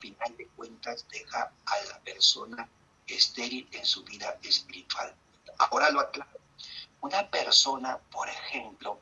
final de cuentas deja a la persona estéril en su vida espiritual. Ahora lo aclaro. Una persona, por ejemplo,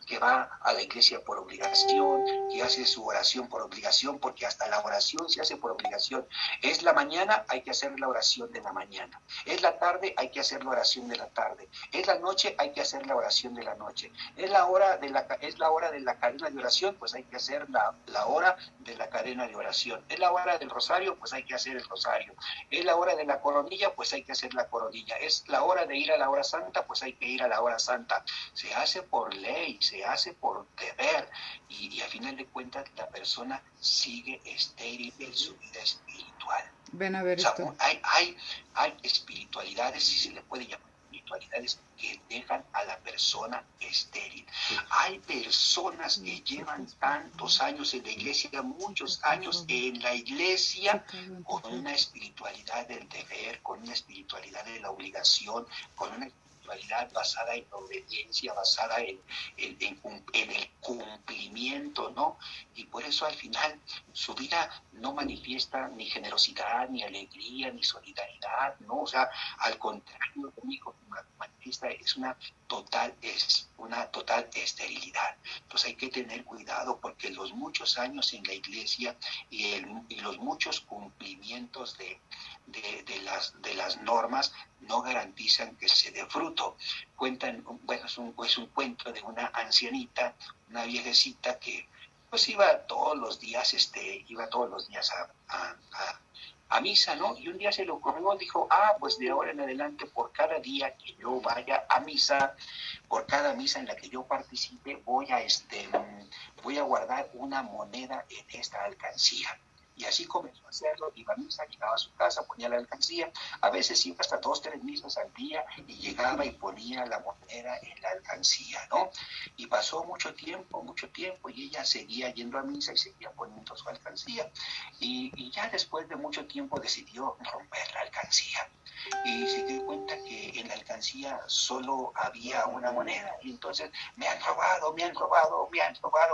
que va a la iglesia por obligación, que hace su oración por obligación, porque hasta la oración se hace por obligación. Es la mañana, hay que hacer la oración de la mañana. Es la tarde, hay que hacer la oración de la tarde. Es la noche, hay que hacer la oración de la noche. Es la hora de la cadena de oración, pues hay que hacer la hora de la cadena de oración. Es la hora del rosario, pues hay que hacer el rosario. Es la hora de la coronilla, pues hay que hacer la coronilla. Es la hora de ir a la hora santa, pues hay que ir a la hora santa. Se hace por ley, se hace por deber, y a final de cuentas la persona sigue estéril en su vida espiritual. Ven a ver O sea, esto. hay espiritualidades, si se le puede llamar espiritualidades, que dejan a la persona estéril. Hay personas que llevan tantos años en la iglesia, muchos años en la iglesia, con una espiritualidad del deber, con una espiritualidad de la obligación, con una espiritualidad basada en la obediencia, basada en el cumplimiento, ¿no? Y por eso al final su vida no manifiesta ni generosidad, ni alegría, ni solidaridad, ¿no? O sea, al contrario, lo único que manifiesta es una total esterilidad. Entonces hay que tener cuidado, porque los muchos años en la iglesia y los muchos cumplimientos de las normas no garantizan que se dé fruto. Cuentan, bueno, es un cuento de una ancianita, una viejecita que pues iba todos los días a misa, ¿no? Y un día se le ocurrió, dijo, pues de ahora en adelante, por cada día que yo vaya a misa, por cada misa en la que yo participe, voy a guardar una moneda en esta alcancía. Y así comenzó a hacerlo, iba a misa, llegaba a su casa, ponía la alcancía, a veces iba hasta 2, 3 misas al día, y llegaba y ponía la moneda en la alcancía, ¿no? Y pasó mucho tiempo, y ella seguía yendo a misa y seguía poniendo su alcancía. Y ya después de mucho tiempo decidió romper la alcancía. Y se dio cuenta que en la alcancía solo había una moneda. Y entonces, me han robado.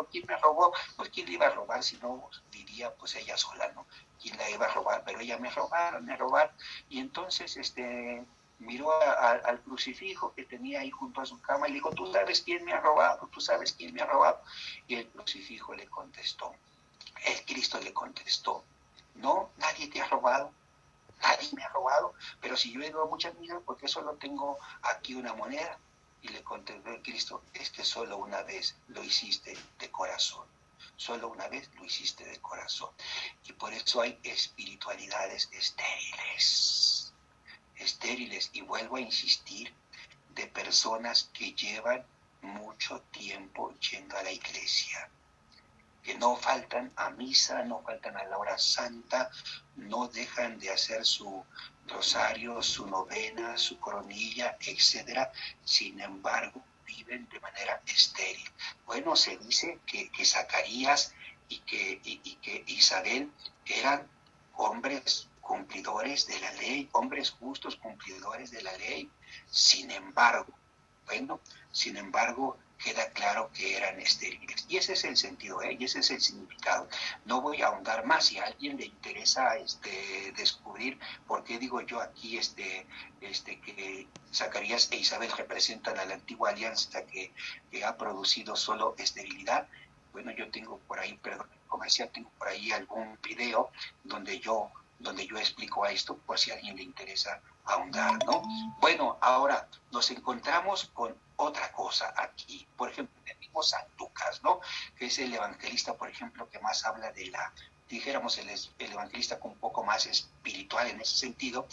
¿Quién me robó? Pues ¿quién le iba a robar si no diría pues ella sola, ¿no? ¿Quién la iba a robar? Pero ella me robaron. Y entonces miró al crucifijo que tenía ahí junto a su cama y le dijo, ¿tú sabes quién me ha robado? Y el crucifijo le contestó, el Cristo le contestó, no, nadie te ha robado. Nadie me ha robado, pero si yo he ido a muchas misas, ¿por qué solo tengo aquí una moneda? Y le contestó el Cristo, es que solo una vez lo hiciste de corazón. Solo una vez lo hiciste de corazón. Y por eso hay espiritualidades estériles, y vuelvo a insistir, de personas que llevan mucho tiempo yendo a la iglesia, que no faltan a misa, no faltan a la hora santa, no dejan de hacer su rosario, su novena, su coronilla, etcétera. Sin embargo, viven de manera estéril. Bueno, se dice que Zacarías y que Isabel eran hombres cumplidores de la ley, hombres justos cumplidores de la ley. Sin embargo, queda claro que eran estériles. Y ese es el sentido, y ese es el significado. No voy a ahondar más. Si a alguien le interesa descubrir por qué digo yo aquí que Zacarías e Isabel representan a la antigua alianza que ha producido solo esterilidad, bueno, yo tengo por ahí, perdón, comercial, tengo por ahí algún video donde yo explico a esto, por si a alguien le interesa ahondar, ¿no? Bueno, ahora nos encontramos con otra cosa aquí. Por ejemplo, el mismo San Lucas, ¿no? Que es el evangelista, por ejemplo, que más habla dijéramos, el evangelista con un poco más espiritual en ese sentido,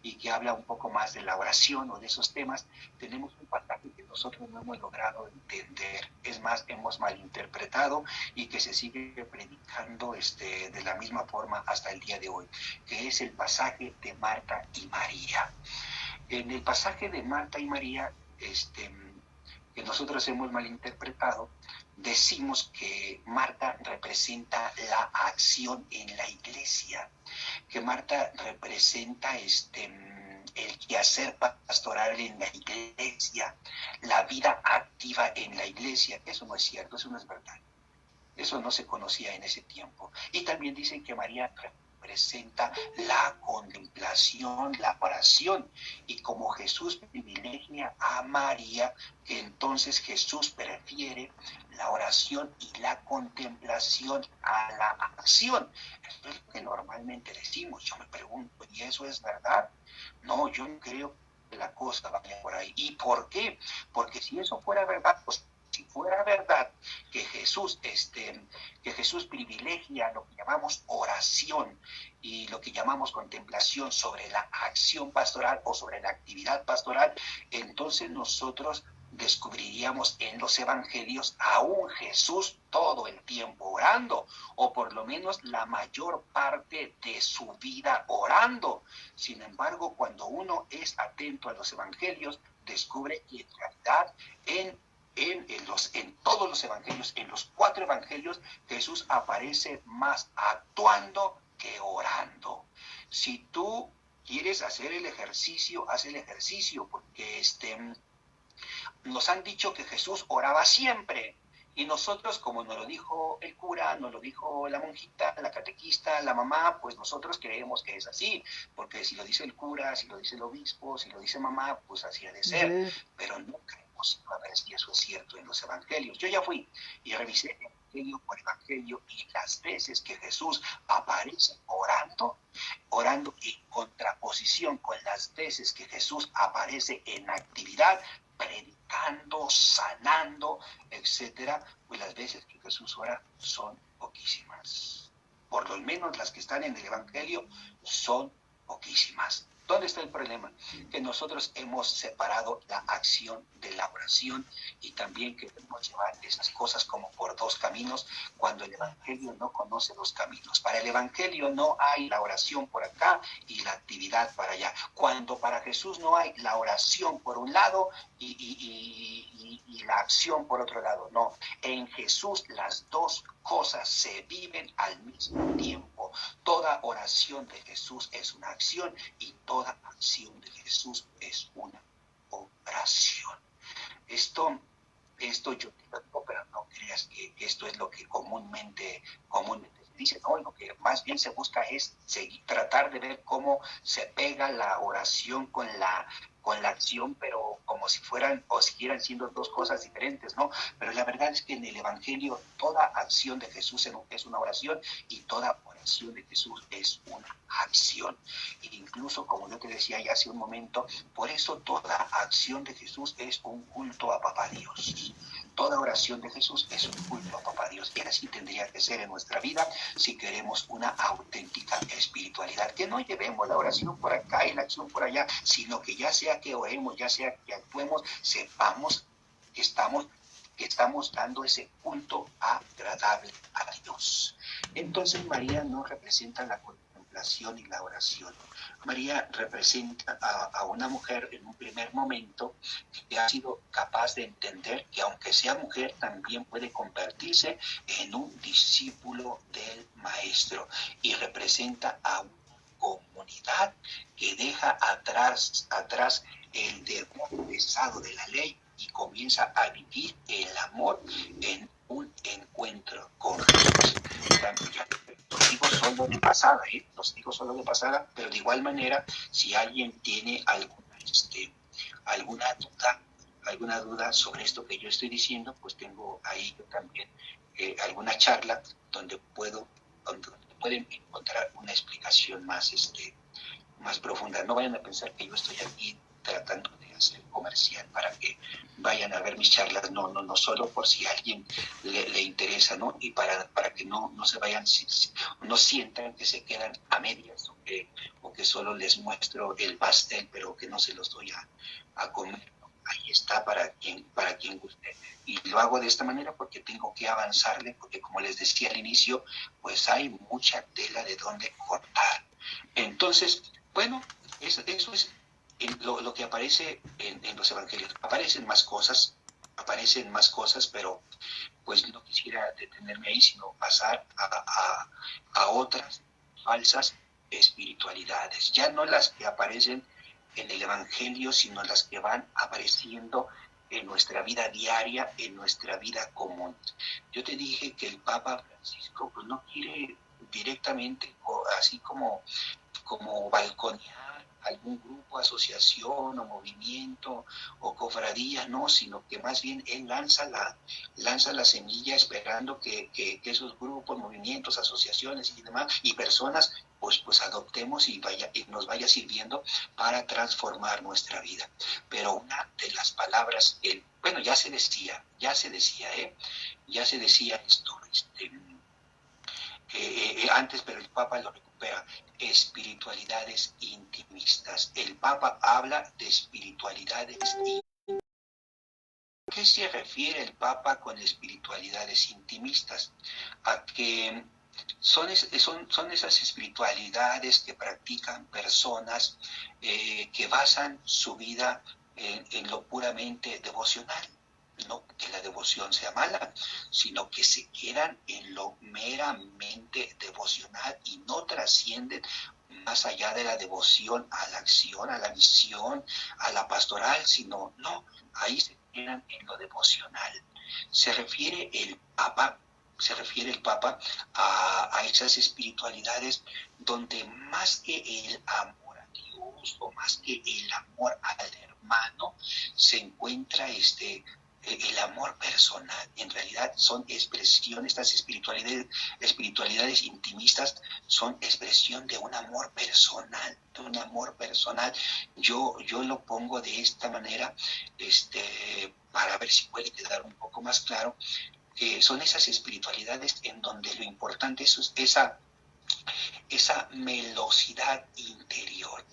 y que habla un poco más de la oración o de esos temas. Tenemos un pasaje que nosotros no hemos logrado entender, es más, hemos malinterpretado, y que se sigue predicando de la misma forma hasta el día de hoy, que es el pasaje de Marta y María. En el pasaje de Marta y María, que nosotros hemos malinterpretado, decimos que Marta representa la acción en la iglesia, que Marta representa el quehacer pastoral en la iglesia, la vida activa en la iglesia. Eso no es cierto, eso no es verdad. Eso no se conocía en ese tiempo. Y también dicen que María representa la contemplación, la oración. Y como Jesús privilegia a María, que entonces Jesús prefiere la oración y la contemplación a la acción. Esto es lo que normalmente decimos. Yo me pregunto, ¿y eso es verdad? No, yo no creo que la cosa vaya por ahí. ¿Y por qué? Porque si eso fuera verdad, pues si fuera verdad que Jesús privilegia lo que llamamos oración y lo que llamamos contemplación sobre la acción pastoral o sobre la actividad pastoral, entonces nosotros descubriríamos en los evangelios a un Jesús todo el tiempo orando, o por lo menos la mayor parte de su vida orando. Sin embargo, cuando uno es atento a los evangelios, descubre que en realidad en todos los evangelios, en los 4 evangelios, Jesús aparece más actuando que orando. Si tú quieres hacer el ejercicio, haz el ejercicio, porque nos han dicho que Jesús oraba siempre. Y nosotros, como nos lo dijo el cura, nos lo dijo la monjita, la catequista, la mamá, pues nosotros creemos que es así, porque si lo dice el cura, si lo dice el obispo, si lo dice mamá, pues así ha de ser. Pero no creemos a ver si eso es cierto en los evangelios. Yo ya fui y revisé evangelio por evangelio, y las veces que Jesús aparece orando en contraposición con las veces que Jesús aparece en actividad, predicando, sanando, etcétera, pues las veces que Jesús ora son poquísimas. Por lo menos las que están en el Evangelio son poquísimas. ¿Dónde está el problema? Que nosotros hemos separado la acción de la oración, y también queremos llevar esas cosas como por 2 caminos, cuando el Evangelio no conoce los caminos. Para el Evangelio no hay la oración por acá y la actividad para allá. Cuando para Jesús no hay la oración por un lado y la acción por otro lado. No, en Jesús las 2 cosas se viven al mismo tiempo. Toda oración de Jesús es una acción, y toda acción de Jesús es una oración. Esto yo te lo digo, pero no creas que esto es lo que comúnmente se dice, no, lo que más bien se busca es tratar de ver cómo se pega la oración con la acción, pero como si fueran o siguieran siendo 2 cosas diferentes, ¿no? Pero la verdad es que en el Evangelio toda acción de Jesús es una oración, y toda oración de Jesús es una acción. E incluso, como yo te decía ya hace un momento, por eso toda acción de Jesús es un culto a Papá Dios. Toda oración de Jesús es un culto a Papá Dios, y así tendría que ser en nuestra vida si queremos una auténtica espiritualidad, que no llevemos la oración por acá y la acción por allá, sino que ya sea que oremos, ya sea que actuemos, sepamos que estamos dando ese culto agradable a Dios. Entonces María no representa la contemplación y la oración. María representa a una mujer en un primer momento que ha sido capaz de entender que aunque sea mujer también puede convertirse en un discípulo del Maestro, y representa a una comunidad que deja atrás el deber pesado de la ley y comienza a vivir el amor en un encuentro con Jesús. Los digo solo de pasada, los digo solo de pasada, pero de igual manera, si alguien tiene alguna duda sobre esto que yo estoy diciendo, pues tengo ahí yo también alguna charla donde pueden encontrar una explicación más profunda. No vayan a pensar que yo estoy aquí tratando de hacer comercial para que vayan a ver mis charlas, no, solo por si a alguien le interesa, ¿no? Y para que no se vayan, no sientan que se quedan a medias, o que solo les muestro el pastel, pero que no se los doy a comer. Ahí está para quien guste. Y lo hago de esta manera porque tengo que avanzarle, porque como les decía al inicio, pues hay mucha tela de donde cortar. Entonces, bueno, eso es lo que aparece en los evangelios. Aparecen más cosas, pero pues no quisiera detenerme ahí, sino pasar a otras falsas espiritualidades, ya no las que aparecen en el Evangelio, sino las que van apareciendo en nuestra vida diaria, en nuestra vida común. Yo te dije que el Papa Francisco pues, no quiere directamente, así como balconear algún grupo, asociación o movimiento o cofradía, no, sino que más bien él lanza la semilla esperando que esos grupos, movimientos, asociaciones y demás, y personas, pues adoptemos y nos vaya sirviendo para transformar nuestra vida. Pero una de las palabras, bueno, ya se decía esto, antes, pero el Papa lo recupera, espiritualidades intimistas. El Papa habla de espiritualidades intimistas. ¿A qué se refiere el Papa con espiritualidades intimistas? A que son esas espiritualidades que practican personas que basan su vida en lo puramente devocional. No que la devoción sea mala, sino que se quedan en lo meramente devocional y no trascienden más allá de la devoción a la acción, a la misión, a la pastoral, sino no, ahí se quedan en lo devocional. Se refiere el Papa a esas espiritualidades donde más que el amor a Dios o más que el amor al hermano se encuentra el amor personal. En realidad son expresión, estas espiritualidades intimistas son expresión de un amor personal, Yo lo pongo de esta manera, para ver si puede quedar un poco más claro, que son esas espiritualidades en donde lo importante es esa melosidad interior,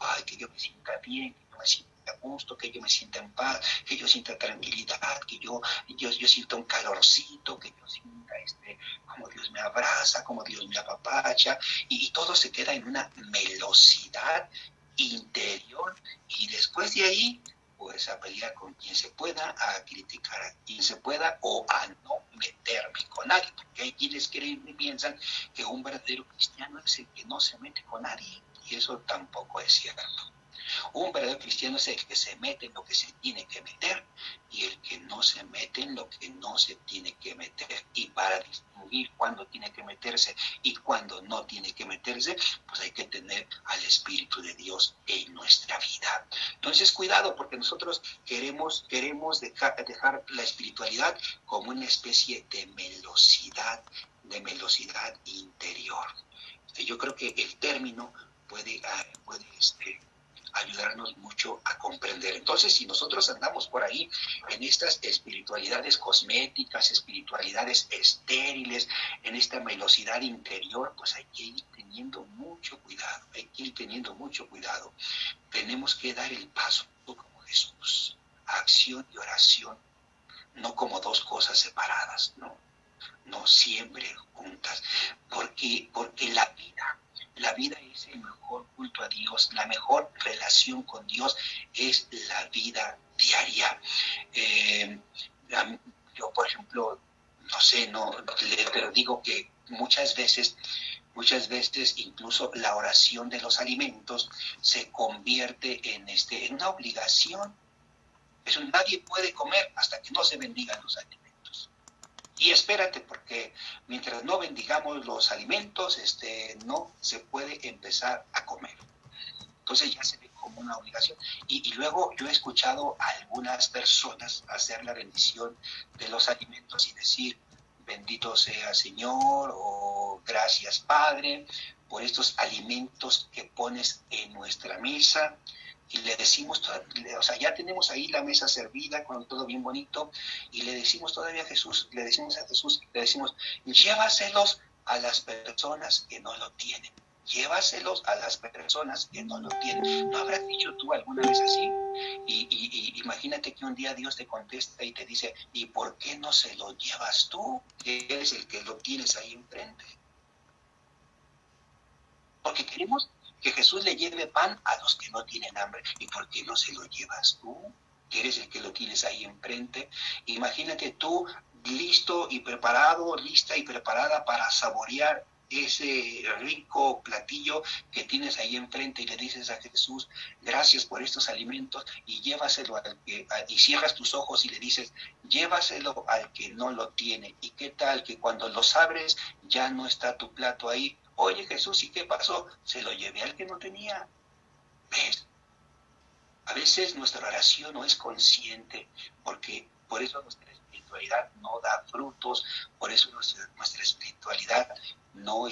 ay, que yo me sienta bien, que yo me sienta a gusto, que yo me sienta en paz, que yo sienta tranquilidad, que yo sienta un calorcito, que yo sienta como Dios me abraza, como Dios me apapacha, y todo se queda en una melosidad interior, y después de ahí pues a pelear con quien se pueda, a criticar a quien se pueda o a no meterme con nadie, porque hay quienes creen y piensan que un verdadero cristiano es el que no se mete con nadie, y eso tampoco es cierto. Un verdadero cristiano es el que se mete en lo que se tiene que meter y el que no se mete en lo que no se tiene que meter. Y para distinguir cuándo tiene que meterse y cuándo no tiene que meterse, pues hay que tener al Espíritu de Dios en nuestra vida. Entonces, cuidado, porque nosotros queremos dejar la espiritualidad como una especie de melosidad interior. Yo creo que el término puede ayudarnos mucho a comprender. Entonces, si nosotros andamos por ahí en estas espiritualidades cosméticas, espiritualidades estériles, en esta melosidad interior, pues hay que ir teniendo mucho cuidado, Tenemos que dar el paso como Jesús, acción y oración, no como dos cosas separadas, no siempre juntas, porque la vida es el mejor culto a Dios, la mejor relación con Dios es la vida diaria. Yo, por ejemplo, no sé, pero digo que muchas veces incluso la oración de los alimentos se convierte en una obligación. Nadie puede comer hasta que no se bendigan los alimentos. Y espérate, porque mientras no bendigamos los alimentos, no se puede empezar a comer. Entonces ya se ve como una obligación. Y luego yo he escuchado a algunas personas hacer la bendición de los alimentos y decir, bendito sea Señor, o gracias Padre, por estos alimentos que pones en nuestra mesa. Y le decimos, ya tenemos ahí la mesa servida con todo bien bonito, y le decimos todavía a Jesús, llévaselos a las personas que no lo tienen. Llévaselos a las personas que no lo tienen. ¿No habrás dicho tú alguna vez así? Y imagínate que un día Dios te contesta y te dice, ¿y por qué no se lo llevas tú? Que eres el que lo tienes ahí enfrente. Porque queremos que Jesús le lleve pan a los que no tienen hambre. ¿Y por qué no se lo llevas tú? Que eres el que lo tienes ahí enfrente. Imagínate tú lista y preparada para saborear ese rico platillo que tienes ahí enfrente y le dices a Jesús, gracias por estos alimentos, y llévaselo y cierras tus ojos y le dices, llévaselo al que no lo tiene. ¿Y qué tal que cuando los abres ya no está tu plato ahí? Oye Jesús, ¿y qué pasó? Se lo llevé al que no tenía. ¿Ves? A veces nuestra oración no es consciente, porque por eso nuestra espiritualidad no da frutos, por eso nuestra espiritualidad no,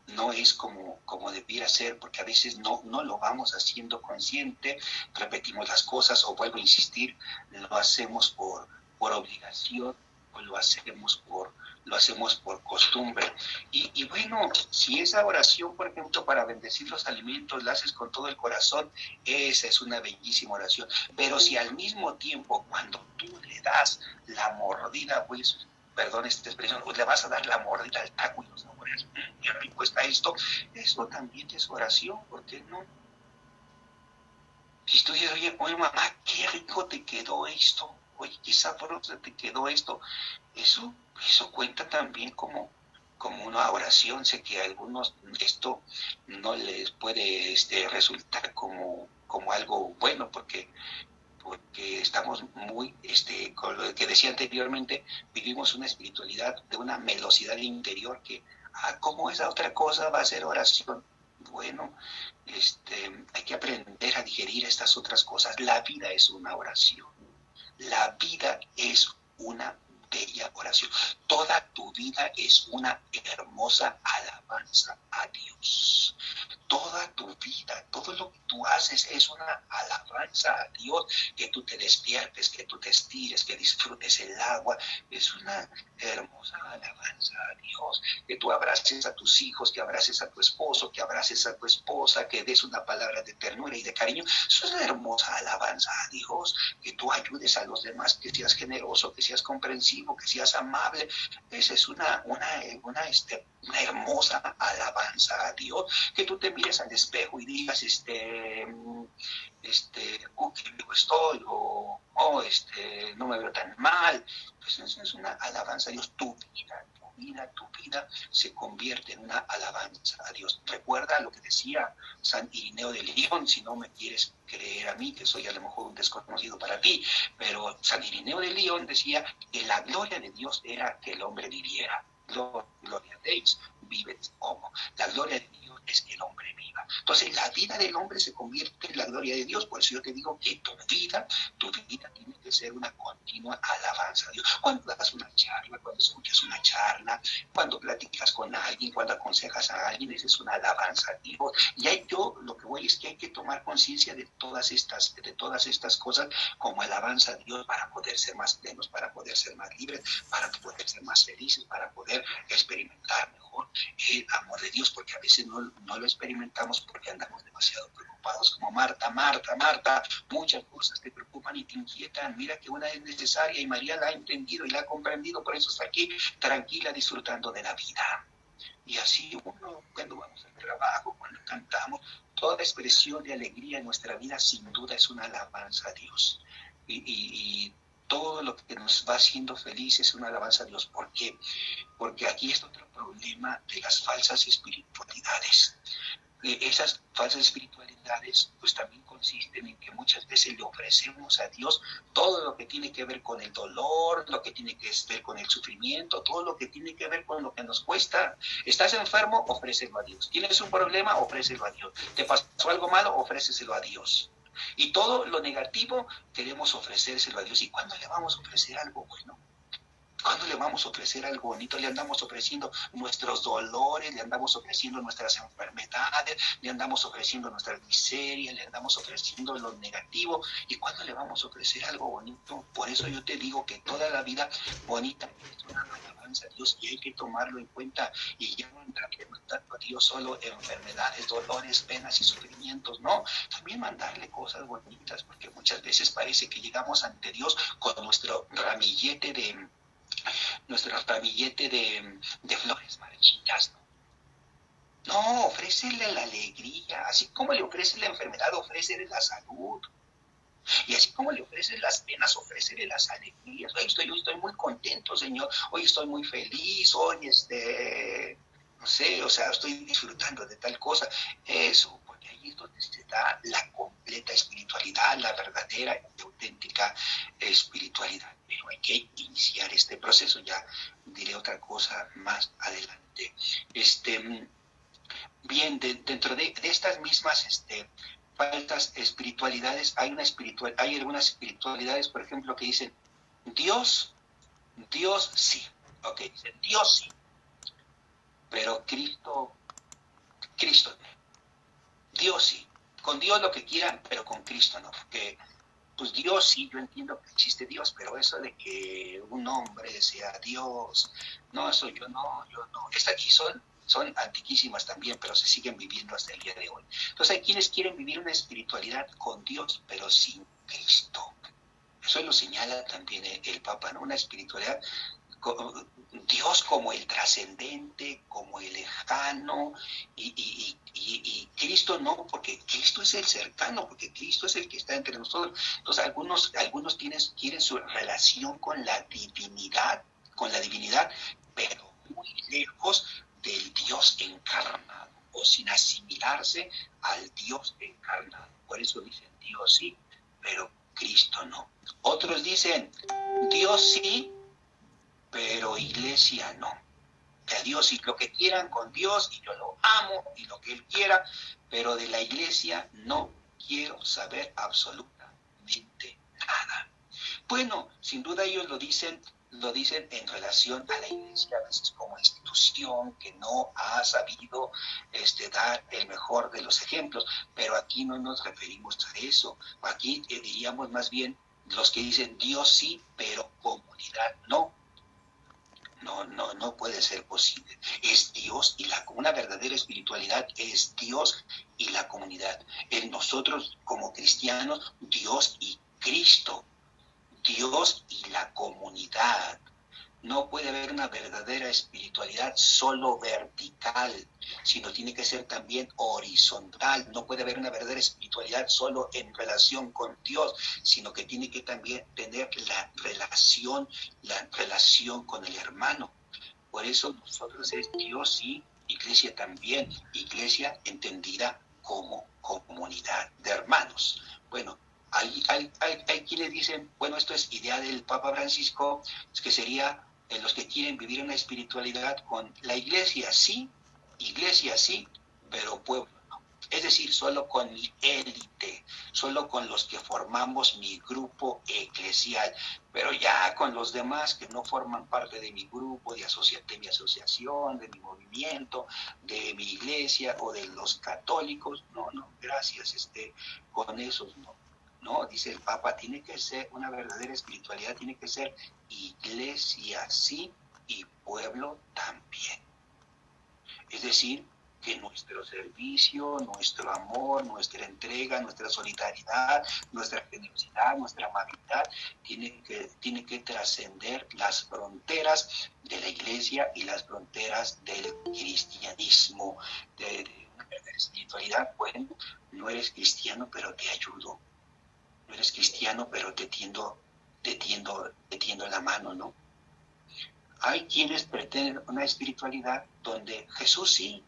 no es como debiera ser, porque a veces no lo vamos haciendo consciente, repetimos las cosas, o vuelvo a insistir, lo hacemos por obligación, o lo hacemos por costumbre. Y bueno, si esa oración, por ejemplo, para bendecir los alimentos, la haces con todo el corazón, esa es una bellísima oración. Pero si al mismo tiempo, cuando tú le das la mordida, pues, perdón esta expresión, pues le vas a dar la mordida al taco y los saboreas, qué rico está esto, eso también es oración, ¿por qué no? Si tú dices, oye mamá, qué rico te quedó esto, oye, qué sabroso te quedó esto, eso cuenta también como una oración. Sé que a algunos esto no les puede resultar como algo bueno, porque estamos muy, con lo que decía anteriormente, vivimos una espiritualidad de una velocidad interior que, ¿cómo esa otra cosa va a ser oración? Bueno, hay que aprender a digerir estas otras cosas. La vida es una oración. La vida es una bella oración. Toda tu vida es una hermosa alabanza a Dios. Toda tu vida, todo lo que tú haces es una alabanza a Dios. Que tú te despiertes, que tú te estires, que disfrutes el agua, es una hermosa alabanza a Dios. Que tú abraces a tus hijos, que abraces a tu esposo, que abraces a tu esposa, que des una palabra de ternura y de cariño, eso es una hermosa alabanza a Dios. Que tú ayudes a los demás, que seas generoso, que seas comprensivo, que seas amable, esa es una hermosa alabanza a Dios. Que tú te mires al espejo y digas, qué vivo estoy, no me veo tan mal. Pues eso es una alabanza a Dios. Tu vida se convierte en una alabanza a Dios. Recuerda lo que decía San Irineo de León, si no me quieres creer a mí, que soy a lo mejor un desconocido para ti, pero San Irineo de León decía que la gloria de Dios era que el hombre viviera. Gloria a Dios, vive como. La gloria de Dios es que el hombre viva. Entonces la vida del hombre se convierte en la gloria de Dios. Por eso yo te digo que tu vida tiene que ser una continua alabanza a Dios. Cuando das una charla, cuando escuchas una charla, cuando platicas con alguien, cuando aconsejas a alguien, esa es una alabanza a Dios. Y yo lo que voy es que hay que tomar conciencia de todas estas cosas como alabanza a Dios, para poder ser más plenos, para poder ser más libres, para poder ser más felices, para poder experimentar mejor el amor de Dios, porque a veces no lo experimentamos porque andamos demasiado preocupados, como Marta, muchas cosas te preocupan y te inquietan. Mira que una es necesaria y María la ha entendido y la ha comprendido, por eso está aquí tranquila disfrutando de la vida. Y así uno, cuando vamos al trabajo, cuando cantamos, toda expresión de alegría en nuestra vida sin duda es una alabanza a Dios. Y todo lo que nos va haciendo felices es una alabanza a Dios. ¿Por qué? Porque aquí es otro problema de las falsas espiritualidades. Esas falsas espiritualidades pues también consisten en que muchas veces le ofrecemos a Dios todo lo que tiene que ver con el dolor, lo que tiene que ver con el sufrimiento, todo lo que tiene que ver con lo que nos cuesta. ¿Estás enfermo? Ofrécelo a Dios. ¿Tienes un problema? Ofrécelo a Dios. ¿Te pasó algo malo? Ofréceselo a Dios. Y todo lo negativo queremos ofrecérselo a Dios. ¿Y cuándo le vamos a ofrecer algo bueno? ¿Cuándo le vamos a ofrecer algo bonito? Le andamos ofreciendo nuestros dolores, le andamos ofreciendo nuestras enfermedades, le andamos ofreciendo nuestras miserias, le andamos ofreciendo lo negativo. ¿Y cuándo le vamos a ofrecer algo bonito? Por eso yo te digo que toda la vida bonita es una alabanza a Dios y hay que tomarlo en cuenta. Y ya no mandarle a Dios solo enfermedades, dolores, penas y sufrimientos, no. También mandarle cosas bonitas, porque muchas veces parece que llegamos ante Dios con nuestro ramillete de flores marchitas, ¿no? No, ofrécele la alegría, así como le ofrece la enfermedad, ofrécele la salud. Y así como le ofrece las penas, ofrécele las alegrías. Hoy estoy muy contento, Señor. Hoy estoy muy feliz. Hoy no sé, o sea, estoy disfrutando de tal cosa. Eso, porque ahí es donde se da la completa espiritualidad, la verdadera y auténtica espiritualidad. Pero hay que iniciar este proceso, ya diré otra cosa más adelante. Bien, dentro de estas mismas faltas espiritualidades, hay algunas espiritualidades, por ejemplo, que dicen, Dios, Dios sí, ok, dicen Dios sí, pero Cristo no. Dios sí, con Dios lo que quieran, pero con Cristo no, porque pues Dios sí, yo entiendo que existe Dios, pero eso de que un hombre sea Dios, no, eso yo no. Estas aquí son antiquísimas también, pero se siguen viviendo hasta el día de hoy. Entonces hay quienes quieren vivir una espiritualidad con Dios, pero sin Cristo. Eso lo señala también el Papa, ¿no? Una espiritualidad, Dios como el trascendente, como el lejano, y Cristo no, porque Cristo es el cercano, porque Cristo es el que está entre nosotros. Entonces algunos quieren su relación con la divinidad, pero muy lejos del Dios encarnado, o sin asimilarse al Dios encarnado. Por eso dicen Dios sí, pero Cristo no. Otros dicen Dios sí, pero iglesia no. Que Dios y lo que quieran con Dios, y yo lo amo y lo que Él quiera, pero de la iglesia no quiero saber absolutamente nada. Bueno, sin duda ellos lo dicen en relación a la iglesia, a veces como institución que no ha sabido dar el mejor de los ejemplos, pero aquí no nos referimos a eso. Aquí diríamos más bien los que dicen Dios sí, pero comunidad no. No puede ser posible. Es Dios y una verdadera espiritualidad es Dios y la comunidad. En nosotros como cristianos, Dios y Cristo, Dios y la comunidad. No puede haber una verdadera espiritualidad solo vertical, sino tiene que ser también horizontal. No puede haber una verdadera espiritualidad solo en relación con Dios, sino que tiene que también tener la relación con el hermano. Por eso nosotros es Dios sí, iglesia también, iglesia entendida como comunidad de hermanos. Bueno, hay quienes dicen, bueno, esto es idea del Papa Francisco, es que sería los que quieren vivir una espiritualidad con la iglesia sí, pero pueblo no. Es decir, solo con mi élite, solo con los que formamos mi grupo eclesial, pero ya con los demás que no forman parte de mi grupo, de mi asociación, de mi movimiento, de mi iglesia o de los católicos, no, gracias, con esos no. No, dice el Papa, tiene que ser una verdadera espiritualidad, tiene que ser iglesia sí y pueblo también. Es decir, que nuestro servicio, nuestro amor, nuestra entrega, nuestra solidaridad, nuestra generosidad, nuestra amabilidad, tiene que trascender las fronteras de la iglesia y las fronteras del cristianismo, de una verdadera espiritualidad. Bueno, no eres cristiano, pero te ayudo. No eres cristiano, pero te tiendo la mano, ¿no? Hay quienes pretenden una espiritualidad donde Jesús sí,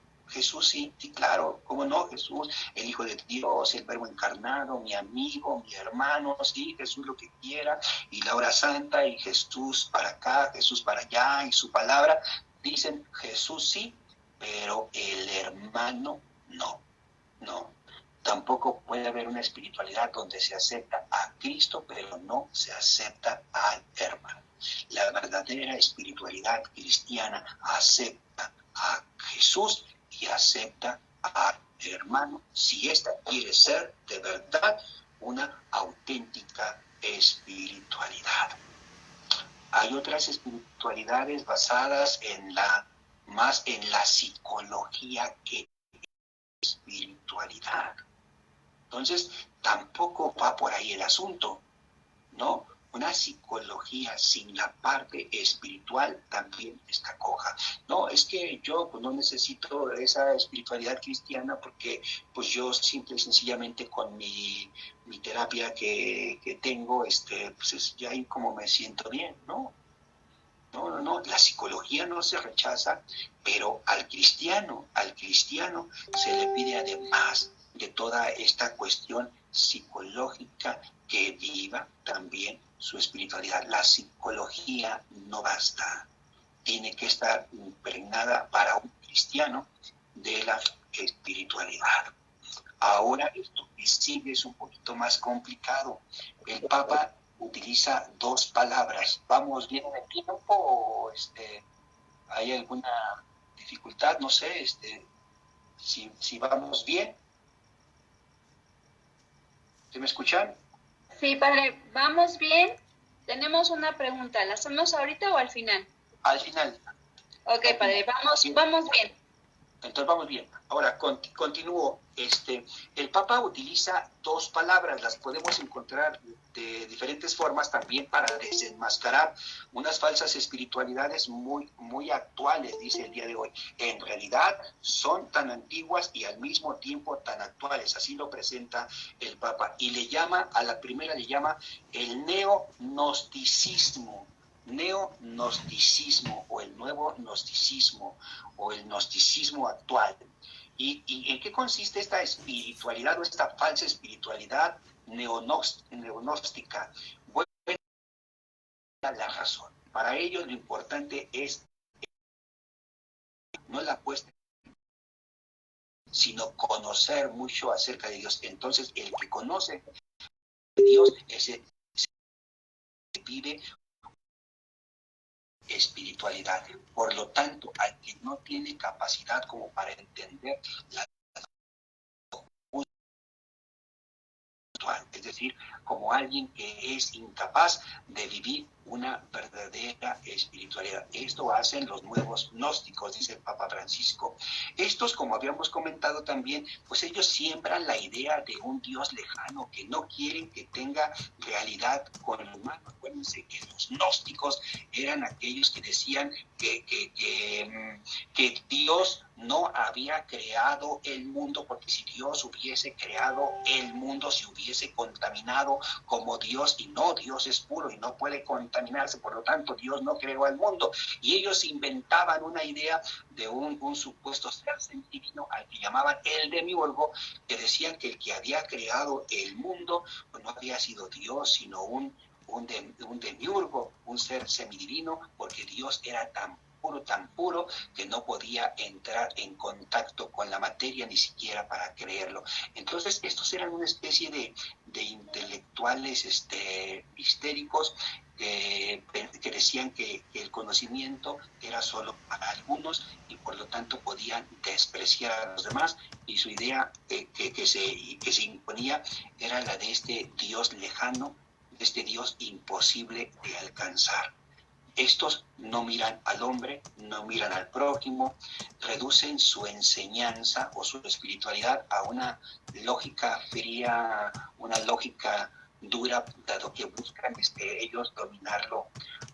claro, cómo no, Jesús, el Hijo de Dios, el Verbo encarnado, mi amigo, mi hermano, sí, Jesús lo que quiera, y la hora santa, y Jesús para acá, Jesús para allá, y su palabra, dicen Jesús sí, pero el hermano no. Tampoco puede haber una espiritualidad donde se acepta a Cristo, pero no se acepta al hermano. La verdadera espiritualidad cristiana acepta a Jesús y acepta al hermano, si ésta quiere ser de verdad una auténtica espiritualidad. Hay otras espiritualidades basadas más en la psicología que espiritualidad. Entonces, tampoco va por ahí el asunto, ¿no? Una psicología sin la parte espiritual también está coja. No, es que yo pues, no necesito esa espiritualidad cristiana porque pues yo simple y sencillamente con mi terapia que tengo, pues ya ahí como me siento bien, ¿no? No, no, no, la psicología no se rechaza, pero al cristiano se le pide además de toda esta cuestión psicológica que viva también su espiritualidad. La psicología no basta, tiene que estar impregnada para un cristiano de la espiritualidad. Ahora esto que sigue es un poquito más complicado. El Papa utiliza dos palabras. ¿Vamos bien en el tiempo o hay alguna dificultad? No sé, si vamos bien. ¿Se me escuchan? Sí, padre, vamos bien. Tenemos una pregunta. ¿La hacemos ahorita o al final? Al final. Ok, padre, vamos bien. Entonces vamos bien. Ahora, continúo. El Papa utiliza dos palabras, las podemos encontrar de diferentes formas también para desenmascarar unas falsas espiritualidades muy, muy actuales, dice el día de hoy. En realidad son tan antiguas y al mismo tiempo tan actuales, así lo presenta el Papa. Y a la primera le llama el neognosticismo. Neognosticismo o el nuevo gnosticismo o el gnosticismo actual. ¿Y en qué consiste esta espiritualidad o esta falsa espiritualidad neognóstica? Bueno, la razón. Para ellos lo importante es no la puesta, sino conocer mucho acerca de Dios. Entonces, el que conoce a Dios, ese vive espiritualidad. Por lo tanto, al que no tiene capacidad como para entender la es decir, como alguien que es incapaz de vivir una verdadera espiritualidad. Esto hacen los nuevos gnósticos, dice el Papa Francisco. Estos, como habíamos comentado también, pues ellos siembran la idea de un Dios lejano, que no quieren que tenga realidad con el humano. Acuérdense que los gnósticos eran aquellos que decían que Dios no había creado el mundo, porque si Dios hubiese creado el mundo, se hubiese contaminado como Dios, y no, Dios es puro y no puede contaminarse, por lo tanto Dios no creó el mundo. Y ellos inventaban una idea de un supuesto ser divino al que llamaban el demiurgo, que decían que el que había creado el mundo pues no había sido Dios, sino un demiurgo, un ser semidivino, porque Dios era tan puro que no podía entrar en contacto con la materia ni siquiera para creerlo. Entonces estos eran una especie de intelectuales histéricos que decían que el conocimiento era solo para algunos y por lo tanto podían despreciar a los demás, y su idea que se imponía era la de este Dios lejano, de este Dios imposible de alcanzar. Estos no miran al hombre, no miran al prójimo, reducen su enseñanza o su espiritualidad a una lógica fría, una lógica dura, dado que buscan ellos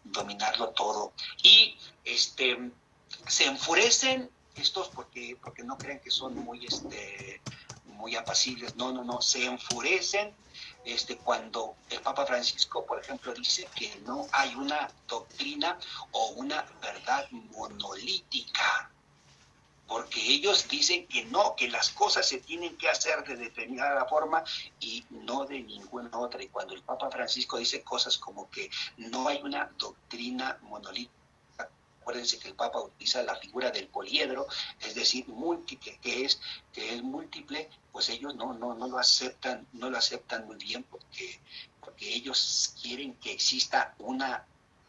dominarlo todo. Y se enfurecen estos porque no creen que son muy apacibles. No, no, no, se enfurecen cuando el Papa Francisco, por ejemplo, dice que no hay una doctrina o una verdad monolítica, porque ellos dicen que no, que las cosas se tienen que hacer de determinada forma y no de ninguna otra. Y cuando el Papa Francisco dice cosas como que no hay una doctrina monolítica, acuérdense que el Papa utiliza la figura del poliedro, es decir, que es múltiple, pues ellos no lo aceptan muy bien, porque ellos quieren que exista una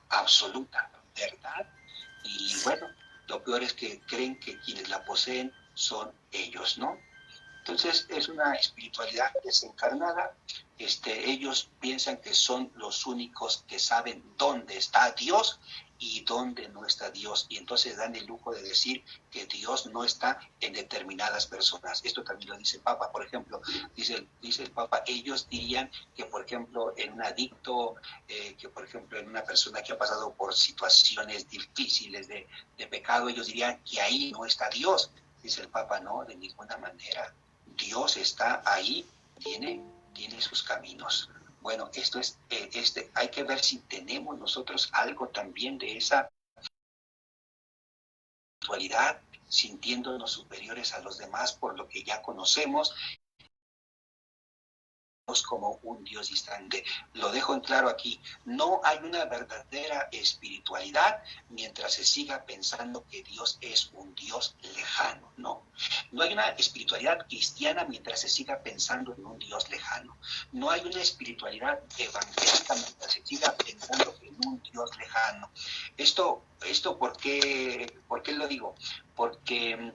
absoluta verdad, y bueno, lo peor es que creen que quienes la poseen son ellos, ¿no? Entonces es una espiritualidad desencarnada. Ellos piensan que son los únicos que saben dónde está Dios y dónde no está Dios, y entonces dan el lujo de decir que Dios no está en determinadas personas. Esto también lo dice el Papa, por ejemplo, dice el Papa, ellos dirían que, por ejemplo, en un adicto, que por ejemplo en una persona que ha pasado por situaciones difíciles de pecado, ellos dirían que ahí no está Dios. Dice el Papa, no, de ninguna manera. Dios está ahí, tiene sus caminos. Bueno, esto es, hay que ver si tenemos nosotros algo también de esa espiritualidad, sintiéndonos superiores a los demás por lo que ya conocemos, como un Dios distante. Lo dejo en claro aquí, no hay una verdadera espiritualidad mientras se siga pensando que Dios es un Dios lejano, no hay una espiritualidad cristiana mientras se siga pensando en un Dios lejano, no hay una espiritualidad evangélica mientras se siga pensando en un Dios lejano. Esto ¿por qué lo digo? Porque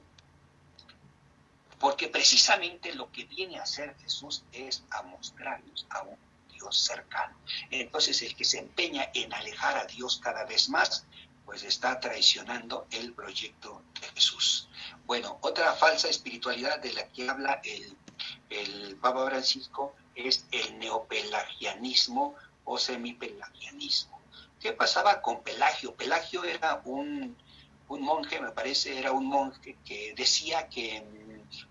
precisamente lo que viene a hacer Jesús es a mostrarnos a un Dios cercano. Entonces el que se empeña en alejar a Dios cada vez más, pues está traicionando el proyecto de Jesús. Bueno, otra falsa espiritualidad de la que habla el Papa Francisco es el neopelagianismo o semipelagianismo. ¿Qué pasaba con Pelagio? Pelagio era un monje, me parece, era un monje que decía que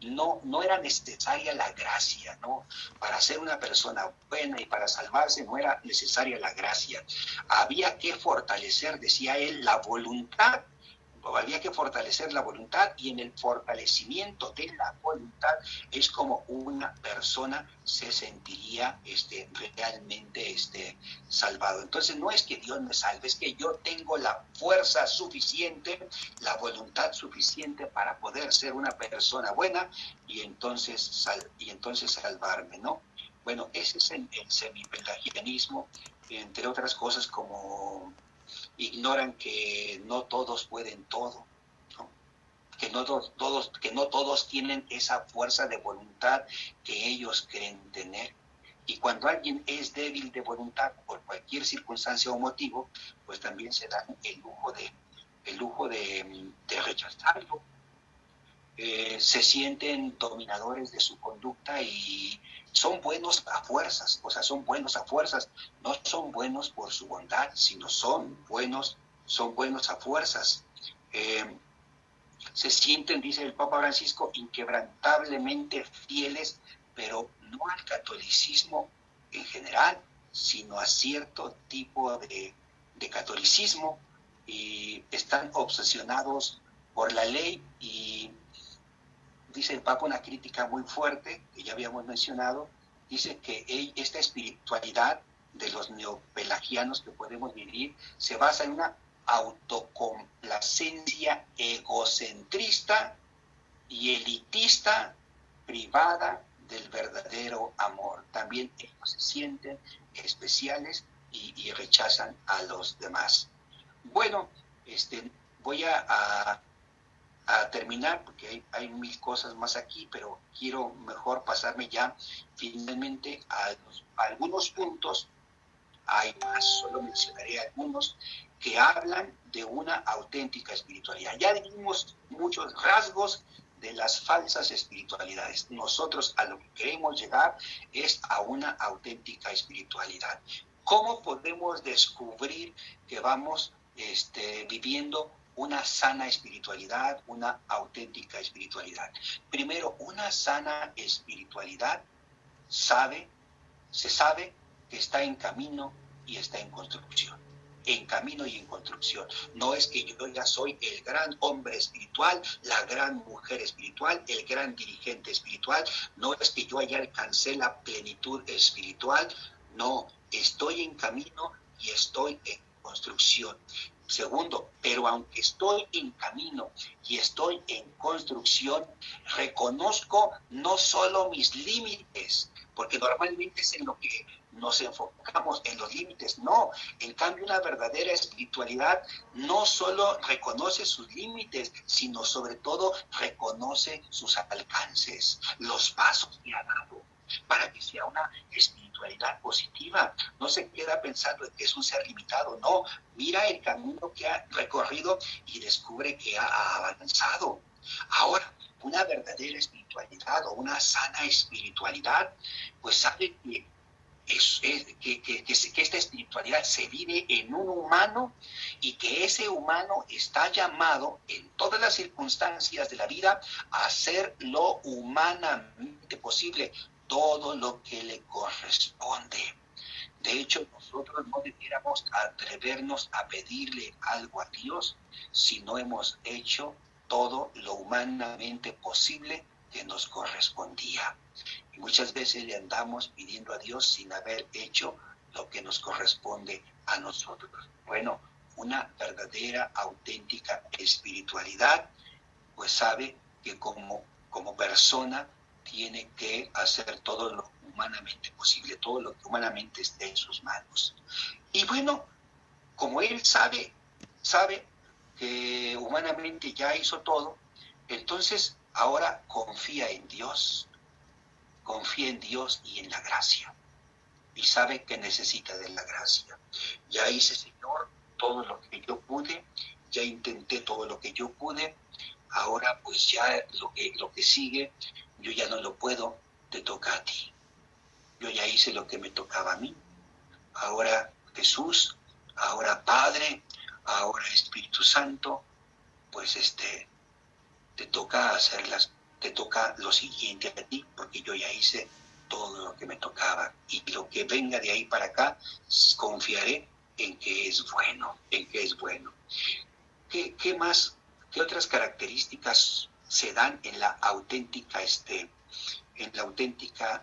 no era necesaria la gracia, ¿no? Para ser una persona buena y para salvarse no era necesaria la gracia. Había que fortalecer, decía él, la voluntad. Había que fortalecer la voluntad y en el fortalecimiento de la voluntad es como una persona se sentiría realmente salvado. Entonces no es que Dios me salve, es que yo tengo la fuerza suficiente, la voluntad suficiente para poder ser una persona buena y entonces salvarme, ¿no? Bueno, ese es el semipelagianismo, entre otras cosas como ignoran que no todos pueden todo, ¿no? Que no todos tienen esa fuerza de voluntad que ellos creen tener. Y cuando alguien es débil de voluntad por cualquier circunstancia o motivo, pues también se dan el lujo de rechazarlo. Se sienten dominadores de su conducta y son buenos a fuerzas, no son buenos por su bondad, sino son buenos a fuerzas. Se sienten, dice el Papa Francisco, inquebrantablemente fieles, pero no al catolicismo en general, sino a cierto tipo de catolicismo, y están obsesionados por la ley y dice el Papa una crítica muy fuerte, que ya habíamos mencionado, dice que esta espiritualidad de los neopelagianos que podemos vivir se basa en una autocomplacencia egocentrista y elitista privada del verdadero amor. También ellos se sienten especiales y rechazan a los demás. Bueno, voy a terminar, porque hay mil cosas más aquí, pero quiero mejor pasarme ya finalmente a algunos puntos. Hay más, solo mencionaré algunos que hablan de una auténtica espiritualidad. Ya vimos muchos rasgos de las falsas espiritualidades. Nosotros a lo que queremos llegar es a una auténtica espiritualidad. ¿Cómo podemos descubrir que vamos viviendo una sana espiritualidad, una auténtica espiritualidad? Primero, una sana espiritualidad se sabe que está en camino y está en construcción. En camino y en construcción. No es que yo ya soy el gran hombre espiritual, la gran mujer espiritual, el gran dirigente espiritual. No es que yo ya alcancé la plenitud espiritual. No, estoy en camino y estoy en construcción. Segundo, pero aunque estoy en camino y estoy en construcción, reconozco no solo mis límites, porque normalmente es en lo que nos enfocamos, en los límites. No, en cambio una verdadera espiritualidad no solo reconoce sus límites, sino sobre todo reconoce sus alcances, los pasos que ha dado, para que sea una espiritualidad positiva. No se queda pensando en que es un ser limitado, no, mira el camino que ha recorrido y descubre que ha avanzado. Ahora, una verdadera espiritualidad o una sana espiritualidad, pues sabe que esta espiritualidad se vive en un humano y que ese humano está llamado en todas las circunstancias de la vida a hacer lo humanamente posible, todo lo que le corresponde. De hecho, nosotros no debiéramos atrevernos a pedirle algo a Dios si no hemos hecho todo lo humanamente posible que nos correspondía. Y muchas veces le andamos pidiendo a Dios sin haber hecho lo que nos corresponde a nosotros. Bueno, una verdadera, auténtica espiritualidad, pues sabe que como persona tiene que hacer todo lo humanamente posible, todo lo que humanamente esté en sus manos. Y bueno, como él sabe que humanamente ya hizo todo, entonces ahora confía en Dios y en la gracia. Y sabe que necesita de la gracia. Ya hice, Señor, todo lo que yo pude, ya intenté todo lo que yo pude, ahora pues ya lo que sigue, yo ya no lo puedo, te toca a ti. Yo ya hice lo que me tocaba a mí. Ahora Jesús, ahora Padre, ahora Espíritu Santo, pues te toca lo siguiente a ti, porque yo ya hice todo lo que me tocaba. Y lo que venga de ahí para acá, confiaré en que es bueno, ¿Qué más, qué otras características se dan en la auténtica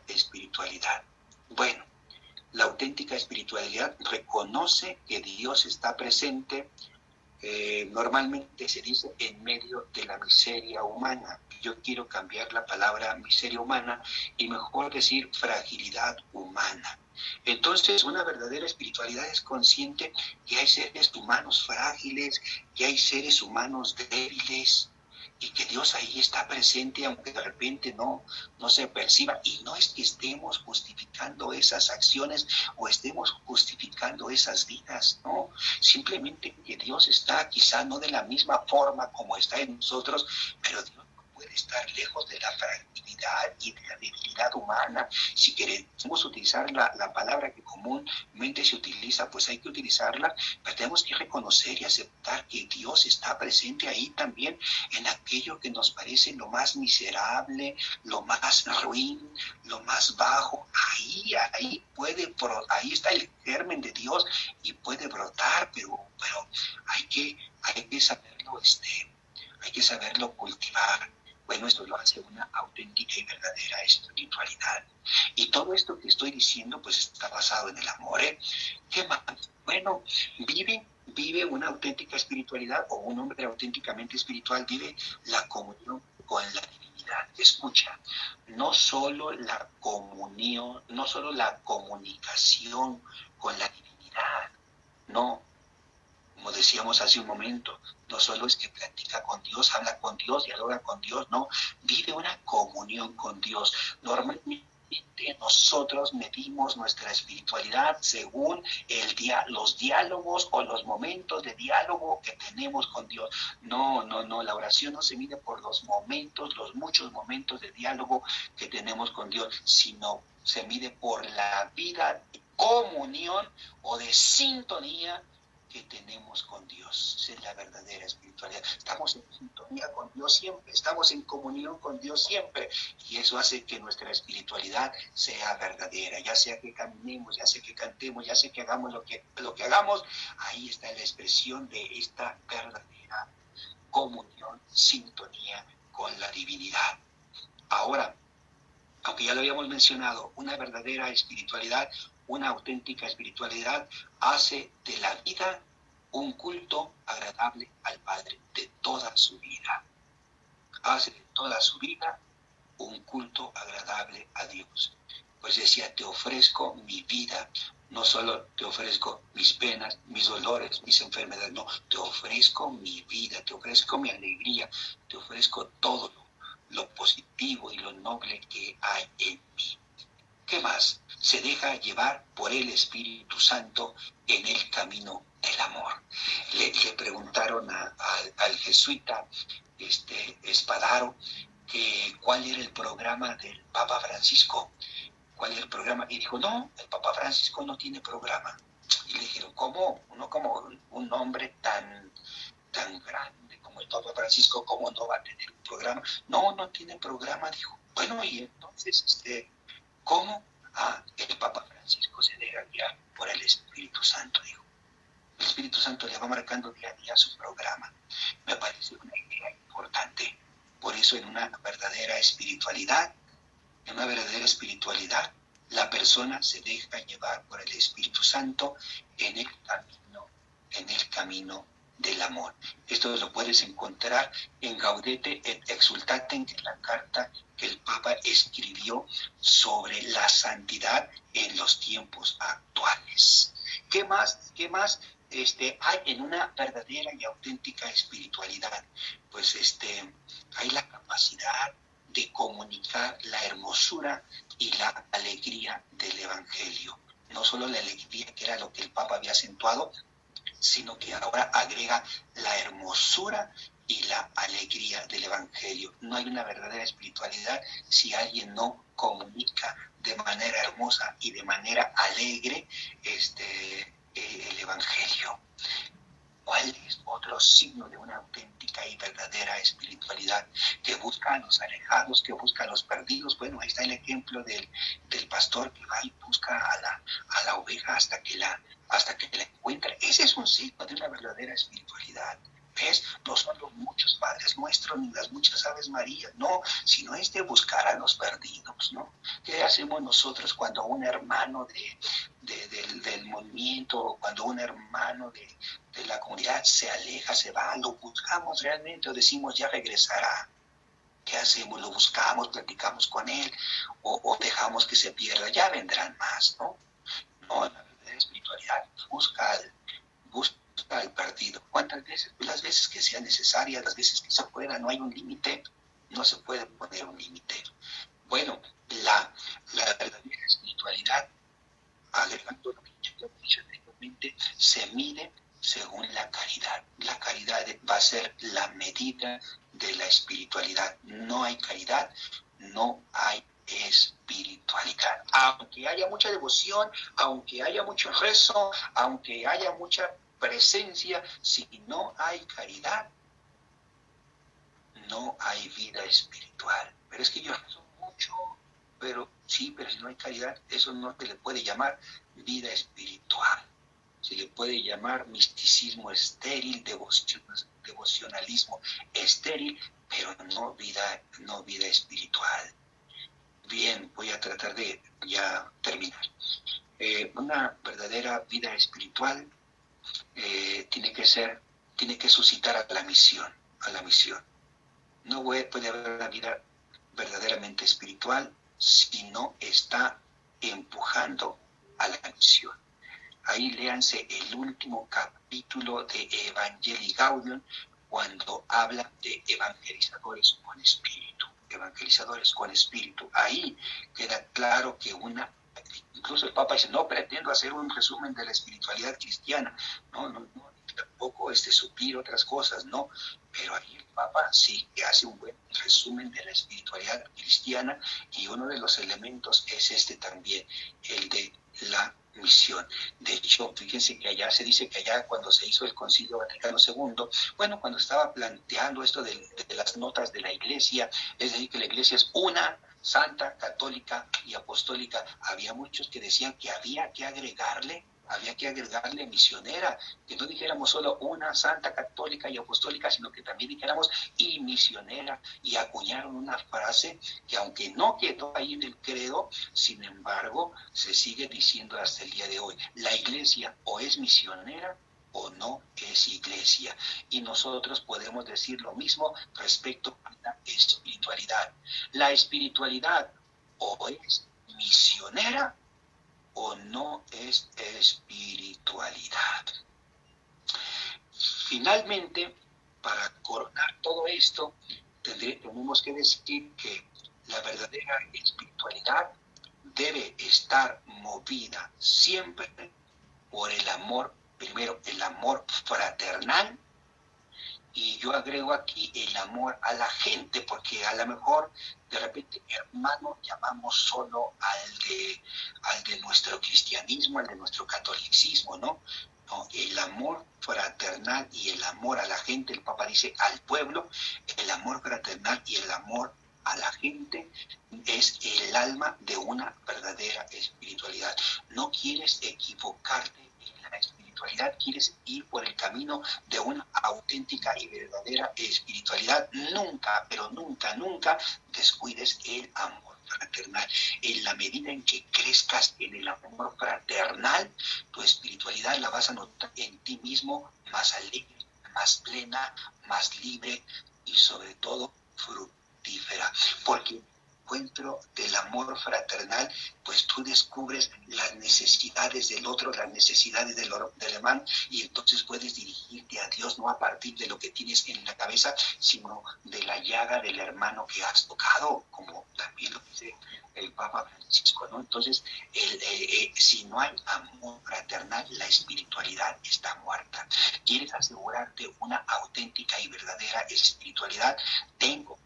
espiritualidad? Bueno, la auténtica espiritualidad reconoce que Dios está presente, normalmente se dice en medio de la miseria humana. Yo quiero cambiar la palabra miseria humana y mejor decir fragilidad humana. Entonces, una verdadera espiritualidad es consciente que hay seres humanos frágiles, que hay seres humanos débiles, y que Dios ahí está presente, aunque de repente no se perciba. Y no es que estemos justificando esas acciones o estemos justificando esas vidas, no. Simplemente que Dios está quizá no de la misma forma como está en nosotros, pero Dios no puede estar lejos de la fragilidad y de la debilidad humana. Si queremos utilizar la palabra que comúnmente se utiliza, pues hay que utilizarla, pero tenemos que reconocer y aceptar que Dios está presente ahí también en aquello que nos parece lo más miserable, lo más ruin, lo más bajo. Ahí está el germen de Dios y puede brotar, pero hay que saberlo cultivar. Bueno, esto lo hace una auténtica y verdadera espiritualidad. Y todo esto que estoy diciendo, pues está basado en el amor, ¿eh? ¿Qué más? Bueno, vive una auténtica espiritualidad, o un hombre auténticamente espiritual vive la comunión con la divinidad. Escucha, no solo la comunión, no solo la comunicación con la divinidad, no. Como decíamos hace un momento, no solo es que practica con Dios, habla con Dios, dialoga con Dios, no, vive una comunión con Dios. Normalmente nosotros medimos nuestra espiritualidad según los diálogos o los momentos de diálogo que tenemos con Dios. No, la oración no se mide por los muchos momentos de diálogo que tenemos con Dios, sino se mide por la vida de comunión o de sintonía que tenemos con Dios. Esa es la verdadera espiritualidad. Estamos en sintonía con Dios siempre, estamos en comunión con Dios siempre, y eso hace que nuestra espiritualidad sea verdadera, ya sea que caminemos, ya sea que cantemos, ya sea que hagamos lo que hagamos, ahí está la expresión de esta verdadera comunión, sintonía con la divinidad. Ahora, aunque ya lo habíamos mencionado, una verdadera espiritualidad, una auténtica espiritualidad hace de la vida un culto agradable al Padre de toda su vida. Hace de toda su vida un culto agradable a Dios. Pues decía, te ofrezco mi vida, no solo te ofrezco mis penas, mis dolores, mis enfermedades, no, te ofrezco mi vida, te ofrezco mi alegría, te ofrezco todo lo positivo y lo noble que hay en mí. ¿Qué más? Se deja llevar por el Espíritu Santo en el camino del amor. Le preguntaron al jesuita Espadaro que cuál era el programa del Papa Francisco. ¿Cuál era el programa? Y dijo, no, el Papa Francisco no tiene programa. Y le dijeron, ¿cómo? Uno como un hombre tan grande como el Papa Francisco, ¿cómo no va a tener un programa? No tiene programa, dijo. Bueno, y entonces, ¿cómo? El Papa Francisco se deja guiar por el Espíritu Santo, dijo. El Espíritu Santo le va marcando día a día su programa. Me parece una idea importante. Por eso en una verdadera espiritualidad, la persona se deja llevar por el Espíritu Santo en el camino del amor. Esto lo puedes encontrar en Gaudete et Exsultate, que es la carta que el Papa escribió sobre la santidad en los tiempos actuales. ¿Qué más hay en una verdadera y auténtica espiritualidad? Pues hay la capacidad de comunicar la hermosura y la alegría del Evangelio. No solo la alegría, que era lo que el Papa había acentuado, sino que ahora agrega la hermosura y la alegría del Evangelio. No hay una verdadera espiritualidad si alguien no comunica de manera hermosa y de manera alegre el Evangelio. ¿Cuál es otro signo de una auténtica y verdadera espiritualidad? Que busca a los alejados, que busca a los perdidos. Bueno, ahí está el ejemplo del pastor que va y busca a la oveja hasta que la encuentra. Ese es un signo de una verdadera espiritualidad. ¿Ves? No son los muchos Padres Nuestros ni las muchas Aves Marías, no, sino es de buscar a los perdidos, ¿no? ¿Qué hacemos nosotros cuando un hermano del movimiento, o cuando un hermano de la comunidad se aleja, se va? ¿Lo buscamos realmente o decimos ya regresará? ¿Qué hacemos? ¿Lo buscamos, platicamos con él o dejamos que se pierda? Ya vendrán más, ¿no? No, la verdadera espiritualidad busca al perdido. ¿Cuántas veces? Pues las veces que sean necesarias, las veces que se pueda, no hay un límite, no se puede poner un límite. Bueno, la verdadera espiritualidad, agregando lo que yo he dicho anteriormente, se mide según la caridad. La caridad va a ser la medida de la espiritualidad. No hay caridad, no hay espiritualidad. Aunque haya mucha devoción, aunque haya mucho rezo, aunque haya mucha presencia, si no hay caridad, no hay vida espiritual. Pero es que yo rezo mucho, pero si no hay caridad, eso no se le puede llamar vida espiritual. Se le puede llamar misticismo estéril, devocionalismo estéril, pero no vida espiritual. Bien, voy a tratar de ya terminar. Una verdadera vida espiritual tiene que suscitar a la misión. No puede haber una vida verdaderamente espiritual si no está empujando a la misión. Ahí léanse el último capítulo de Evangelii Gaudium, cuando habla de evangelizadores con espíritu. Ahí queda claro que incluso el Papa dice, no pretendo hacer un resumen de la espiritualidad cristiana, no, tampoco suplir otras cosas, no, pero ahí el Papa sí que hace un buen resumen de la espiritualidad cristiana, y uno de los elementos es también, el de la misión. De hecho, fíjense que allá se dice que allá cuando se hizo el Concilio Vaticano II, bueno, cuando estaba planteando esto de las notas de la Iglesia, es decir, que la Iglesia es una, santa, católica y apostólica, había muchos que decían que había que agregarle misionera, que no dijéramos solo una, santa, católica y apostólica, sino que también dijéramos y misionera, y acuñaron una frase que, aunque no quedó ahí en el credo, sin embargo se sigue diciendo hasta el día de hoy: la Iglesia o es misionera o no es iglesia. Y nosotros podemos decir lo mismo respecto a la espiritualidad. La espiritualidad o es misionera o no es espiritualidad. Finalmente, para coronar todo esto, tenemos que decir que la verdadera espiritualidad debe estar movida siempre por el amor, primero el amor fraternal, y yo agrego aquí el amor a la gente, porque a lo mejor de repente hermano llamamos solo al de nuestro cristianismo, al de nuestro catolicismo, ¿no? No, el amor fraternal y el amor a la gente, el Papa dice al pueblo, el amor fraternal y el amor a la gente es el alma de una verdadera espiritualidad. No quieres equivocarte en la espiritualidad espiritualidad, quieres ir por el camino de una auténtica y verdadera espiritualidad, nunca, pero nunca, nunca descuides el amor fraternal. En la medida en que crezcas en el amor fraternal, tu espiritualidad la vas a notar en ti mismo más alegre, más plena, más libre y sobre todo fructífera. Porque encuentro del amor fraternal, pues tú descubres las necesidades del otro, las necesidades del hermano, y entonces puedes dirigirte a Dios no a partir de lo que tienes en la cabeza, sino de la llaga del hermano que has tocado, como también lo dice el Papa Francisco, ¿no? Entonces, si no hay amor fraternal, la espiritualidad está muerta. ¿Quieres asegurarte una auténtica y verdadera espiritualidad? Tengo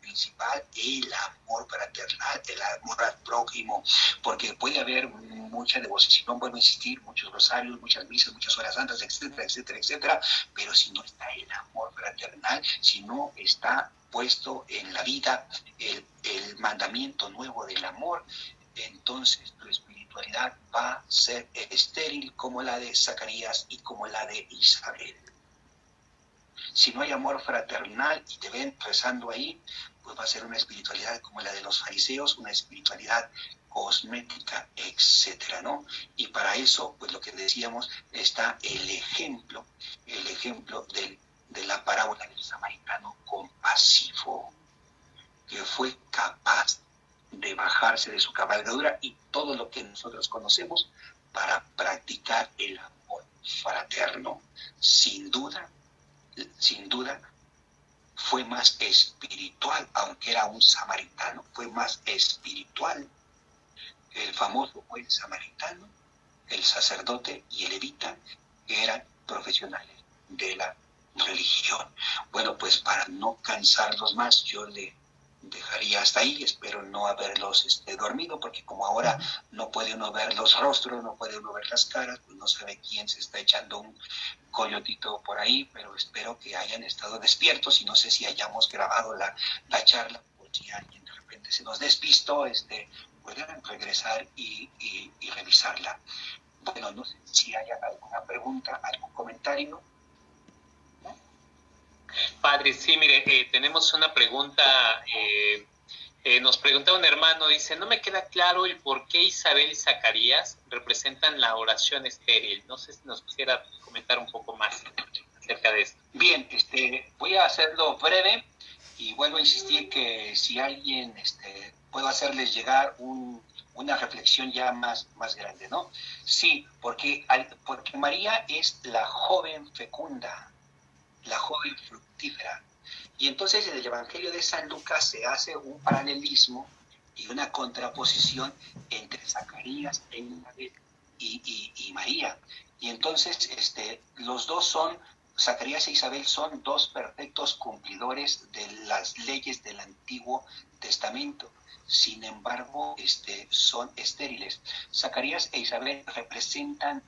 principal el amor fraternal, el amor al prójimo, porque puede haber mucha devoción, vuelvo a insistir, muchos rosarios, muchas misas, muchas horas santas, etcétera, etcétera, etcétera, pero si no está el amor fraternal, si no está puesto en la vida el mandamiento nuevo del amor, entonces tu espiritualidad va a ser estéril como la de Zacarías y como la de Isabel. Si no hay amor fraternal y te ven rezando ahí, pues va a ser una espiritualidad como la de los fariseos, una espiritualidad cosmética, etcétera, ¿no? Y para eso, pues lo que decíamos, está el ejemplo de la parábola del samaritano compasivo, que fue capaz de bajarse de su cabalgadura y todo lo que nosotros conocemos para practicar el amor fraterno. Sin duda, fue más espiritual, aunque era un samaritano, fue más espiritual el famoso buen samaritano, el sacerdote y el levita, que eran profesionales de la religión. Bueno, pues para no cansarlos más, yo le dejaría hasta ahí. Espero no haberlos dormido, porque como ahora no puede uno ver los rostros, no puede uno ver las caras, pues no sabe quién se está echando un coyotito por ahí, pero espero que hayan estado despiertos y no sé si hayamos grabado la charla, por si alguien de repente se nos despistó, pueden regresar y revisarla. Bueno, no sé si haya alguna pregunta, algún comentario. Padre, sí, mire, tenemos una pregunta, nos pregunta un hermano, dice, no me queda claro el por qué Isabel y Zacarías representan la oración estéril. No sé si nos quisiera comentar un poco más acerca de esto. Bien, voy a hacerlo breve y vuelvo a insistir que si alguien, puedo hacerles llegar una reflexión ya más grande, ¿no? Sí, porque María es la joven fecunda, la joven fructífera. Y entonces en el Evangelio de San Lucas se hace un paralelismo y una contraposición entre Zacarías e Isabel y María. Y entonces los dos son, Zacarías e Isabel son dos perfectos cumplidores de las leyes del Antiguo Testamento. Sin embargo, son estériles. Zacarías e Isabel representan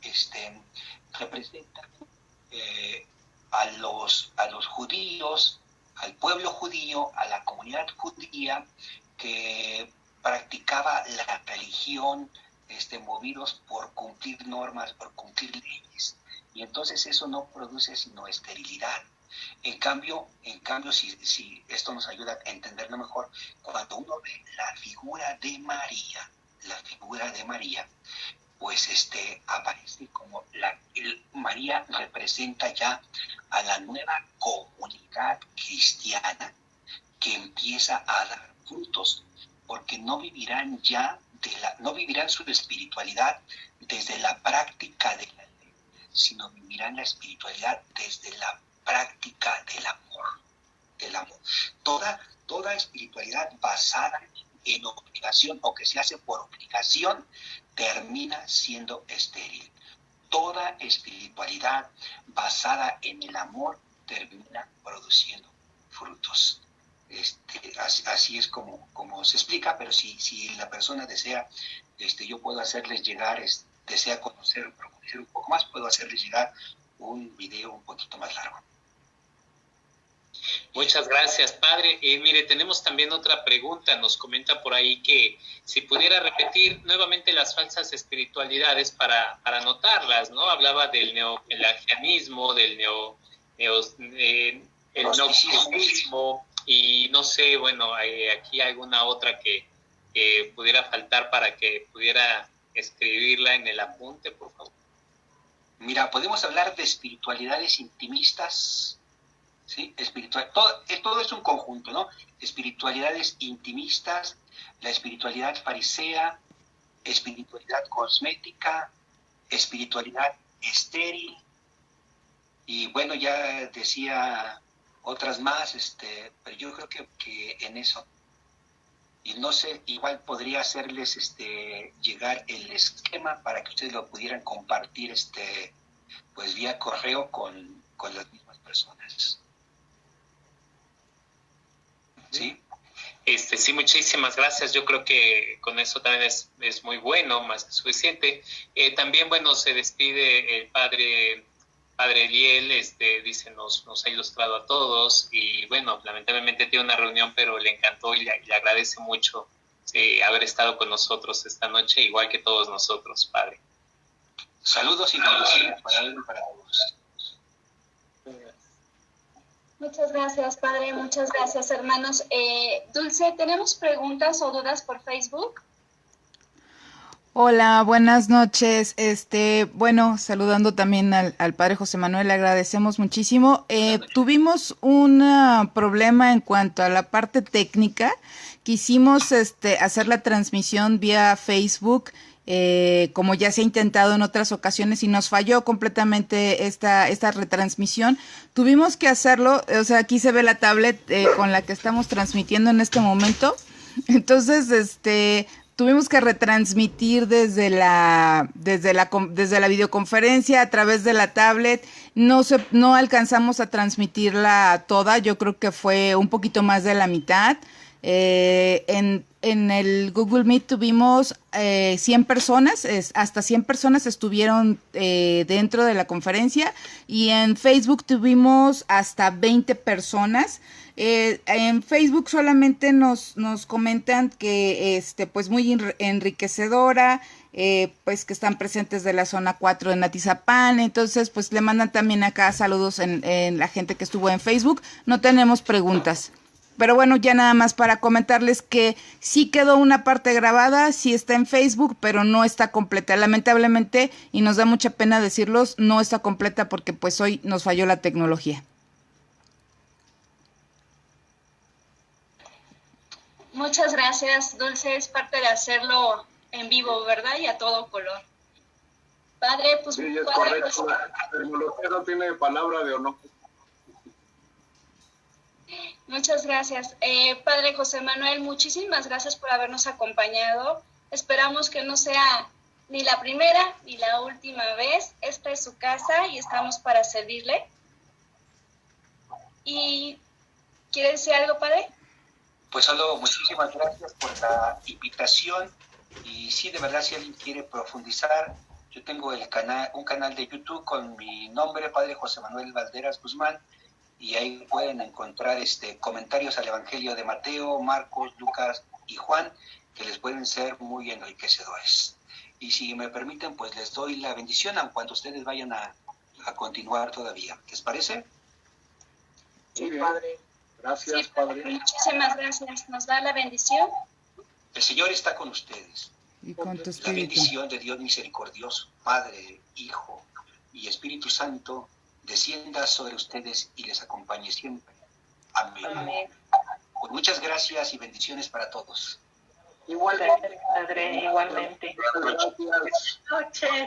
a los judíos, al pueblo judío, a la comunidad judía que practicaba la religión, movidos por cumplir normas, por cumplir leyes. Y entonces eso no produce sino esterilidad. En cambio, si esto nos ayuda a entenderlo mejor, cuando uno ve la figura de María, pues aparece como María representa ya a la nueva comunidad cristiana que empieza a dar frutos, porque no vivirán su espiritualidad desde la práctica de la ley, sino vivirán la espiritualidad desde la práctica del amor. Toda espiritualidad basada en obligación o que se hace por obligación termina siendo estéril. Toda espiritualidad basada en el amor termina produciendo frutos. Así es como se explica, pero si la persona desea, yo puedo hacerles llegar, desea conocer, profundizar un poco más, puedo hacerles llegar un video un poquito más largo. Muchas gracias, padre. Mire, tenemos también otra pregunta. Nos comenta por ahí que si pudiera repetir nuevamente las falsas espiritualidades para anotarlas, ¿no? Hablaba del neopelagianismo, del el gnosticismo y no sé, bueno, aquí alguna otra que pudiera faltar para que pudiera escribirla en el apunte, por favor. Mira, podemos hablar de espiritualidades intimistas, ¿sí? Todo es un conjunto, ¿no? Espiritualidades intimistas, la espiritualidad farisea, espiritualidad cosmética, espiritualidad estéril, y bueno, ya decía otras más, pero yo creo que en eso. Y no sé, igual podría hacerles llegar el esquema para que ustedes lo pudieran compartir pues vía correo con las mismas personas. ¿Sí? Sí, muchísimas gracias. Yo creo que con eso también es muy bueno, más que suficiente. También, bueno, se despide el padre Eliel, dice, nos ha ilustrado a todos y bueno, lamentablemente tiene una reunión, pero le encantó y le agradece mucho haber estado con nosotros esta noche, igual que todos nosotros, padre. Saludos y bendiciones para él y para todos. Muchas gracias, padre. Muchas gracias, hermanos. Dulce, ¿tenemos preguntas o dudas por Facebook? Hola, buenas noches. Bueno, saludando también al padre José Manuel, le agradecemos muchísimo. Tuvimos un problema en cuanto a la parte técnica. Quisimos hacer la transmisión vía Facebook, como ya se ha intentado en otras ocasiones, y nos falló completamente esta retransmisión. Tuvimos que hacerlo, o sea, aquí se ve la tablet con la que estamos transmitiendo en este momento. Entonces, tuvimos que retransmitir desde la videoconferencia a través de la tablet. No alcanzamos a transmitirla toda, yo creo que fue un poquito más de la mitad. En el Google Meet tuvimos 100 personas, hasta 100 personas estuvieron dentro de la conferencia, y en Facebook tuvimos hasta 20 personas. En Facebook solamente nos comentan que pues muy enriquecedora, pues que están presentes de la zona 4 de Atizapán. Entonces pues le mandan también acá saludos en la gente que estuvo en Facebook. No tenemos preguntas, pero bueno, ya nada más para comentarles que sí quedó una parte grabada, sí está en Facebook, pero no está completa, lamentablemente, y nos da mucha pena decirlos, no está completa porque pues hoy nos falló la tecnología. Muchas gracias, Dulce. Es parte de hacerlo en vivo, ¿verdad? Y a todo color. Padre, pues... Sí, es correcto. La tecnología no tiene palabra de honor. Muchas gracias. Padre José Manuel, muchísimas gracias por habernos acompañado. Esperamos que no sea ni la primera ni la última vez. Esta es su casa y estamos para servirle. ¿Y quiere decir algo, padre? Pues solo muchísimas gracias por la invitación, y sí, de verdad, si alguien quiere profundizar, yo tengo un canal de YouTube con mi nombre, Padre José Manuel Valderas Guzmán, y ahí pueden encontrar comentarios al Evangelio de Mateo, Marcos, Lucas y Juan, que les pueden ser muy enriquecedores. Y si me permiten, pues les doy la bendición, aun cuando ustedes vayan a continuar todavía. ¿Les parece? Sí, padre. Gracias, sí, padre. Muchísimas gracias. ¿Nos da la bendición? El Señor está con ustedes. Y con tu La espíritu. bendición de Dios misericordioso, Padre, Hijo y Espíritu Santo, descienda sobre ustedes y les acompañe siempre. Amén. Amén. Pues muchas gracias y bendiciones para todos. Igualmente, padre, igualmente. Gracias. Buenas noches.